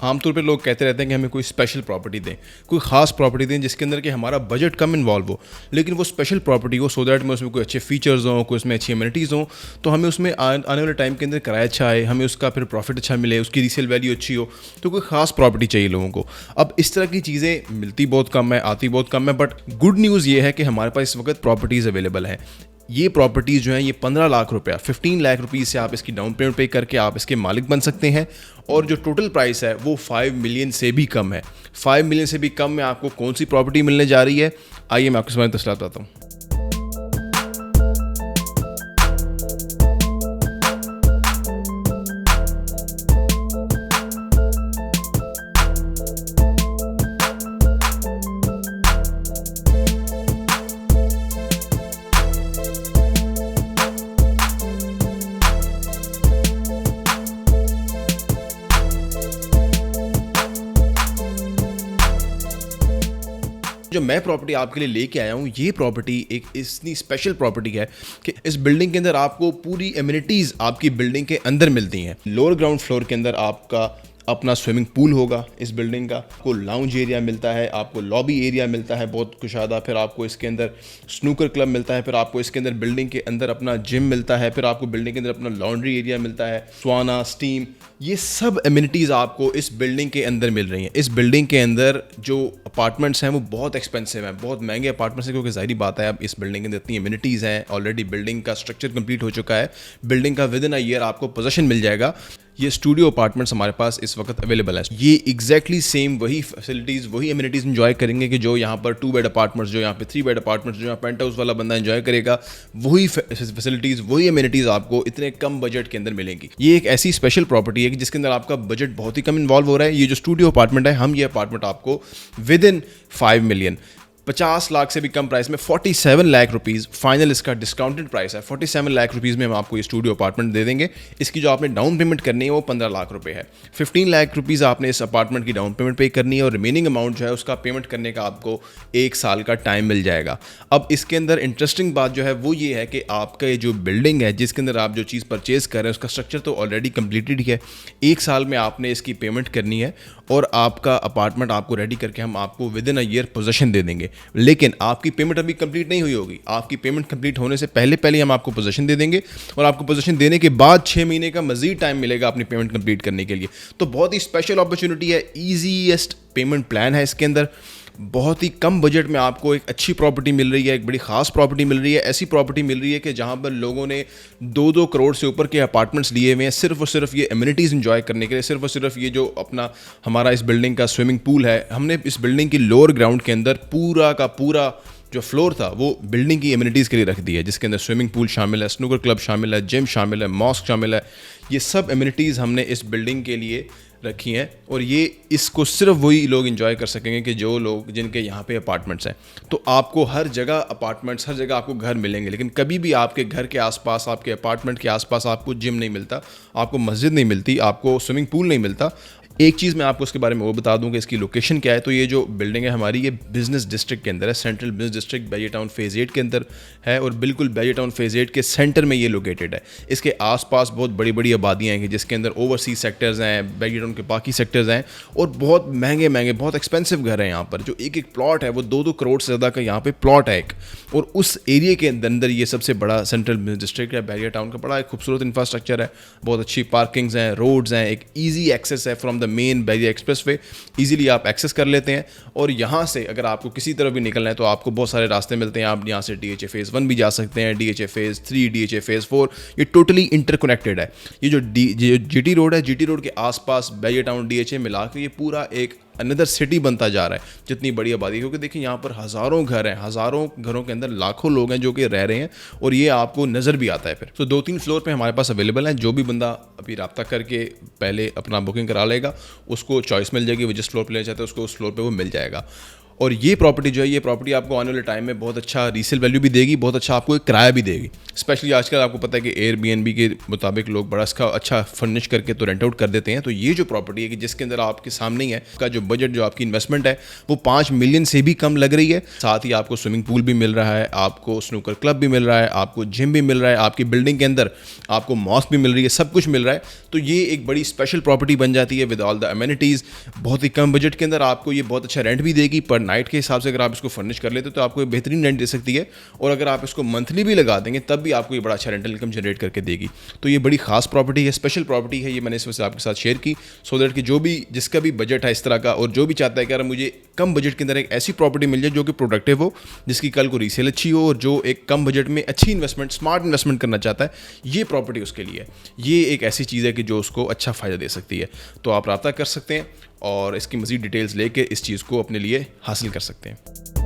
आमतौर पे लोग कहते रहते हैं कि हमें कोई स्पेशल प्रॉपर्टी दें, कोई ख़ास प्रॉपर्टी दें जिसके अंदर कि हमारा बजट कम इन्वॉल्व हो, लेकिन वो स्पेशल प्रॉपर्टी हो सो दैट में उसमें कोई अच्छे फीचर्स हों, कोई उसमें अच्छी एमिनिटीज़ हों, तो हमें उसमें आने वाले टाइम के अंदर किराया अच्छा आए, हमें उसका फिर प्रॉफिट अच्छा मिले, उसकी रीसेल वैल्यू अच्छी हो। तो कोई ख़ास प्रॉपर्टी चाहिए लोगों को। अब इस तरह की चीज़ें मिलती बहुत कम है, आती बहुत कम है, बट गुड न्यूज़ ये है कि हमारे पास इस वक्त प्रॉपर्टीज़ अवेलेबल हैं। ये प्रॉपर्टीज़ जो हैं ये 15 लाख रुपया, 15 लाख रुपीज़ से आप इसकी डाउन पेमेंट पे करके आप इसके मालिक बन सकते हैं। और जो टोटल प्राइस है वो 5 मिलियन से भी कम है। 5 मिलियन से भी कम में आपको कौन सी प्रॉपर्टी मिलने जा रही है, आइए मैं आपको इस बारे में तफसीलात बताता हूँ। जो मैं प्रॉपर्टी आपके लिए लेके आया हूँ, ये प्रॉपर्टी एक इतनी स्पेशल प्रॉपर्टी है कि इस बिल्डिंग के अंदर आपको पूरी एमिनिटीज़ आपकी बिल्डिंग के अंदर मिलती हैं। लोअर ग्राउंड फ्लोर के अंदर आपका अपना स्विमिंग पूल होगा इस बिल्डिंग का, आपको लाउंज एरिया मिलता है, आपको लॉबी एरिया मिलता है बहुत कुशादा, फिर आपको इसके अंदर स्नूकर क्लब मिलता है, फिर आपको इसके अंदर बिल्डिंग के अंदर अपना जिम मिलता है, फिर आपको बिल्डिंग के अंदर अपना लॉन्ड्री एरिया मिलता है, स्वाना, स्टीम, ये सब एमिनिटीज़ आपको इस बिल्डिंग के अंदर मिल रही हैं। इस बिल्डिंग के अंदर जो अपार्टमेंट्स हैं वो बहुत एक्सपेंसिव हैं, बहुत महंगे अपार्टमेंट्स हैं, क्योंकि ज़ाहिर बात है अब इस बिल्डिंग के अंदर इतनी एमिनिटीज़ हैं, ऑलरेडी बिल्डिंग का स्ट्रक्चर कंप्लीट हो चुका है, बिल्डिंग का विद इन अ ईयर आपको पोजेसन मिल जाएगा। ये स्टूडियो अपार्टमेंट्स हमारे पास इस वक्त अवेलेबल है। ये एग्जैक्टली सेम वही फैसिलिटीज़, वही एमिनिटीज़ एंजॉय करेंगे कि जो यहाँ पर 2 बेड अपार्टमेंट्स, जो यहाँ पे 3 बेड अपार्टमेंट्स, जो यहाँ पेंट हाउस वाला बंदा एंजॉय करेगा, वही फैसिलिटीज़, वही एमिनिटीज़ आपको इतने कम बजट के अंदर मिलेंगी। ये एक ऐसी स्पेशल प्रॉपर्टी है कि जिसके अंदर आपका बजट बहुत ही कम इन्वॉल्व हो रहा है। ये जो स्टूडियो अपार्टमेंट है, हम ये अपार्टमेंट आपको विद इन 5 मिलियन, 50 लाख से भी कम प्राइस में 47 लाख रुपीज़ फाइनल इसका डिस्काउंटेड प्राइस है। 47 लाख रुपीज़ में हम आपको ये स्टूडियो अपार्टमेंट दे देंगे। इसकी जो आपने डाउन पेमेंट करनी है वो 15 लाख रुपए है। 15 लाख रुपीज़ आपने इस अपार्टमेंट की डाउन पेमेंट पे करनी है और रिमेनिंग अमाउंट जो है उसका पेमेंट करने का आपको 1 साल का टाइम मिल जाएगा। अब इसके अंदर इंटरेस्टिंग बात जो है वो ये है कि आपका ये जो बिल्डिंग है जिसके अंदर आप जो चीज़ परचेज कर रहे हैं उसका स्ट्रक्चर तो ऑलरेडी कंप्लीटेड ही है। 1 साल में आपने इसकी पेमेंट करनी है और आपका अपार्टमेंट आपको रेडी करके हम आपको within a year possession दे देंगे। लेकिन आपकी पेमेंट अभी कंप्लीट नहीं हुई होगी। आपकी पेमेंट कंप्लीट होने से पहले हम आपको पोजेसन दे देंगे और आपको पोजेसन देने के बाद 6 महीने का मजीद टाइम मिलेगा अपनी पेमेंट कंप्लीट करने के लिए। तो बहुत ही स्पेशल अपॉर्चुनिटी है, ईजीएस्ट पेमेंट प्लान है इसके अंदर। बहुत ही कम बजट में आपको एक अच्छी प्रॉपर्टी मिल रही है, एक बड़ी ख़ास प्रॉपर्टी मिल रही है। ऐसी प्रॉपर्टी मिल रही है कि जहाँ पर लोगों ने 2-2 करोड़ से ऊपर के अपार्टमेंट्स लिए हुए हैं सिर्फ और सिर्फ ये एमिनिटीज़ एंजॉय करने के लिए। सिर्फ और सिर्फ ये जो अपना हमारा इस बिल्डिंग का स्विमिंग पूल है, हमने इस बिल्डिंग की लोअर ग्राउंड के अंदर पूरा का पूरा जो फ्लोर था वो बिल्डिंग की एमिनिटीज़ के लिए रख दी है, जिसके अंदर स्विमिंग पूल शामिल है, स्नूकर क्लब शामिल है, जिम शामिल है, मॉस्क शामिल है। ये सब एमिनिटीज़ हमने इस बिल्डिंग के लिए रखी हैं और ये इसको सिर्फ वही लोग एंजॉय कर सकेंगे कि जो लोग जिनके यहाँ पे अपार्टमेंट्स हैं। तो आपको हर जगह अपार्टमेंट्स, हर जगह आपको घर मिलेंगे, लेकिन कभी भी आपके घर के आसपास, आपके अपार्टमेंट के आसपास आपको जिम नहीं मिलता, आपको मस्जिद नहीं मिलती, आपको स्विमिंग पूल नहीं मिलता। एक चीज़ मैं आपको उसके बारे में वो बता दूं कि इसकी लोकेशन क्या है। तो ये जो बिल्डिंग है हमारी, ये बिजनेस डिस्ट्रिक्ट के अंदर है, central business district barrier town phase 8 के अंदर है और बिल्कुल बैरियर टाउन फेज़ 8 के सेंटर में ये लोकेटेड है। इसके आसपास बहुत बड़ी बड़ी आबादियाँ हैं जिसके अंदर ओवरसीज सेक्टर्स हैं, बैरियर टाउन के बाकी सेक्टर्स हैं और बहुत महंगे महंगे, बहुत एक्सपेंसिव घर हैं यहाँ पर। जो एक एक प्लॉट है वो 2-2 करोड़ से ज़्यादा का यहाँ पर प्लॉट है एक, और उस एरिया के अंदर ये सबसे बड़ा सेंट्रल बिजनेस डिस्ट्रिक्ट है बैरियर टाउन का। बड़ा एक खूबसूरत इंफ्रास्ट्रक्चर है, बहुत अच्छी पार्किंग्स हैं, रोड्स हैं, एक ईजी एक्सेस है from the main barrier expressway, easily आप एक्सेस कर लेते हैं। और यहाँ से अगर आपको किसी तरफ भी निकलना है तो आपको बहुत सारे रास्ते मिलते हैं। आप यहाँ से DHA फेज़ 1 भी जा सकते हैं, DHA फेज़ 3, DHA फेज़ 4, ये टोटली इंटरकनेक्टेड है। ये जो GT रोड है, GT रोड के आसपास बैरियर टाउन DHA मिला के ये पूरा एक अनदर सिटी बनता जा रहा है, जितनी बड़ी आबादी। क्योंकि देखिए यहाँ पर हज़ारों घर हैं, हज़ारों घरों के अंदर लाखों लोग हैं जो कि रह रहे हैं और ये आपको नज़र भी आता है फिर। तो 2-3 फ्लोर पे हमारे पास अवेलेबल हैं। जो भी बंदा अभी रब्ता करके पहले अपना बुकिंग करा लेगा उसको चॉइस मिल जाएगी, वो जिस फ्लोर पर लेना चाहते हैं उसको उस फ्लोर पर वो मिल जाएगा। और ये प्रॉपर्टी जो है, ये प्रॉपर्टी आपको आने वाले टाइम में बहुत अच्छा रीसेल वैल्यू भी देगी, बहुत अच्छा आपको एक किराया भी देगी। स्पेशली आजकल आपको पता है कि एयरबीएनबी के मुताबिक लोग बड़ा इसका अच्छा फर्निश करके तो रेंट आउट कर देते हैं। तो ये जो प्रॉपर्टी है कि जिसके अंदर आपके सामने ही है, उसका जो बजट, जो आपकी इन्वेस्टमेंट है वो 5 मिलियन से भी कम लग रही है। साथ ही आपको स्विमिंग पूल भी मिल रहा है, आपको स्नूकर क्लब भी मिल रहा है, आपको जिम भी मिल रहा है, आपकी बिल्डिंग के अंदर आपको मॉस्क भी मिल रही है, सब कुछ मिल रहा है। तो ये एक बड़ी स्पेशल प्रॉपर्टी बन जाती है विद ऑल द अमेनिटीज़। बहुत ही कम बजट के अंदर आपको ये बहुत अच्छा रेंट भी देगी। पर नाइट के हिसाब से अगर आप इसको फर्निश कर लेते तो आपको बेहतरीन रेंट दे सकती है, और अगर आप इसको मंथली भी लगा देंगे तब भी आपको ये बड़ा अच्छा रेंटल इनकम जनरेट करके देगी। तो ये बड़ी खास प्रॉपर्टी है, स्पेशल प्रॉपर्टी है। ये मैंने इस वजह से आपके साथ शेयर की सो दैट कि जो भी, जिसका भी बजट है इस तरह का, और जो भी चाहता है कि यार मुझे कम बजट के अंदर एक ऐसी प्रॉपर्टी मिल जाए जो कि प्रोडक्टिव हो, जिसकी कल को रीसेल अच्छी हो, और जो एक कम बजट में अच्छी इन्वेस्टमेंट, स्मार्ट इन्वेस्टमेंट करना चाहता है, ये प्रॉपर्टी उसके लिए है। ये एक ऐसी चीज़ है कि जो उसको अच्छा फ़ायदा दे सकती है। तो आप राब्ता कर सकते हैं और इसकी मज़ीद डिटेल्स लेके इस चीज़ को अपने लिए हासिल कर सकते हैं।